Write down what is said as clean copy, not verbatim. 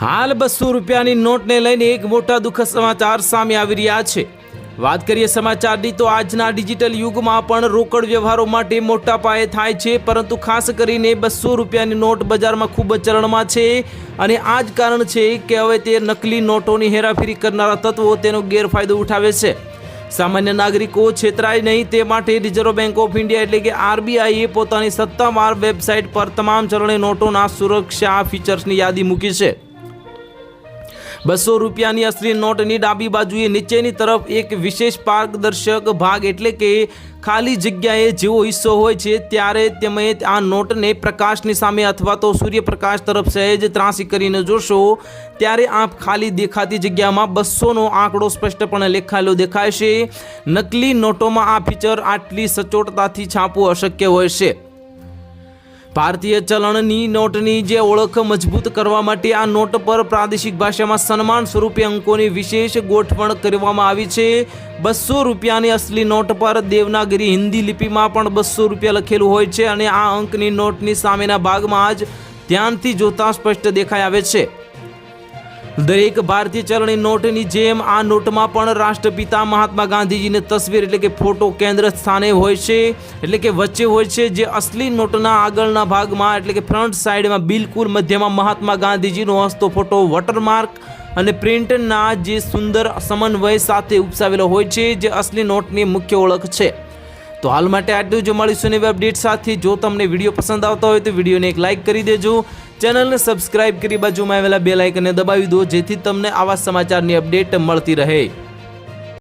હાલ 200 રૂપિયાની નોટને લઈને એક મોટા દુઃખદ સમાચાર સામે આવી રહ્યા છે। વાત કરીએ સમાચારની તો આજના ડિજિટલ યુગમાં પણ રોકડ વ્યવહારો માટે મોટા પાયે થાય છે, પરંતુ ખાસ કરીને 200 રૂપિયાની નોટ બજારમાં ખૂબ જ ચલણમાં છે અને આ જ કારણ છે કે હવે તે નકલી નોટોની હેરાફેરી કરનારા તત્વો તેનો ગેરફાયદો ઉઠાવે છે। સામાન્ય નાગરિકો છેતરાય નહીં તે માટે રિઝર્વ બેંક ઓફ ઇન્ડિયા એટલે કે આરબીઆઈએ પોતાની સત્તાવાર વેબસાઇટ પર તમામ ચલણી નોટોના સુરક્ષા ફીચર્સની યાદી મૂકી છે। 200 રૂપિયાની અસલી નોટની ડાબી બાજુએ નીચેની તરફ એક વિશેષ પારદર્શક ભાગ એટલે કે ખાલી જગ્યાએ જેવો હિસ્સો હોય છે, ત્યારે તમે આ નોટને પ્રકાશની સામે અથવા તો સૂર્યપ્રકાશ તરફ સહેજ ત્રાંસી કરીને જોશો ત્યારે આ ખાલી દેખાતી જગ્યામાં 200નો આંકડો સ્પષ્ટપણે લખાયેલો દેખાશે। નકલી નોટોમાં આ ફીચર આટલી સચોટતાથી છાપવું અશક્ય હોય છે। ભારતીય ચલણની નોટની જે ઓળખ મજબૂત કરવા માટે આ નોટ પર પ્રાદેશિક ભાષામાં સન્માન સ્વરૂપે અંકોની વિશેષ ગોઠવણ કરવામાં આવી છે। 200 રૂપિયાની અસલી નોટ પર દેવનાગરી હિન્દી લિપિમાં પણ 200 રૂપિયા લખેલું હોય છે અને આ અંકની નોટની સામેના ભાગમાં જ ધ્યાનથી જોતા સ્પષ્ટ દેખાઈ આવે છે। દરેક ભારતીય ચલણી નોટની જેમ આ નોટમાં પણ રાષ્ટ્રપિતા મહાત્મા ગાંધીજીની તસવીર એટલે કે ફોટો કેન્દ્ર સ્થાને હોય છે, એટલે કે વચ્ચે હોય છે। જે અસલી નોટના આગળના ભાગમાં એટલે કે ફ્રન્ટ સાઈડમાં બિલકુલ મધ્યમાં મહાત્મા ગાંધીજીનો હસતો ફોટો વોટરમાર્ક અને પ્રિન્ટના જે સુંદર સમન્વય સાથે ઉપસાવેલો હોય છે, જે અસલી નોટની મુખ્ય ઓળખ છે। તો હાલ માટે આટલું જ, મળીશું નવી અપડેટ સાથે। જો તમને વિડીયો પસંદ આવતો હોય તો વિડીયોને એક લાઇક કરી દેજો, ચેનલને સબસ્ક્રાઇબ કરી બાજુમાં આવેલા બેલ આઇકનને દબાવી દો, જેથી તમને આવા સમાચારની અપડેટ મળતી રહે।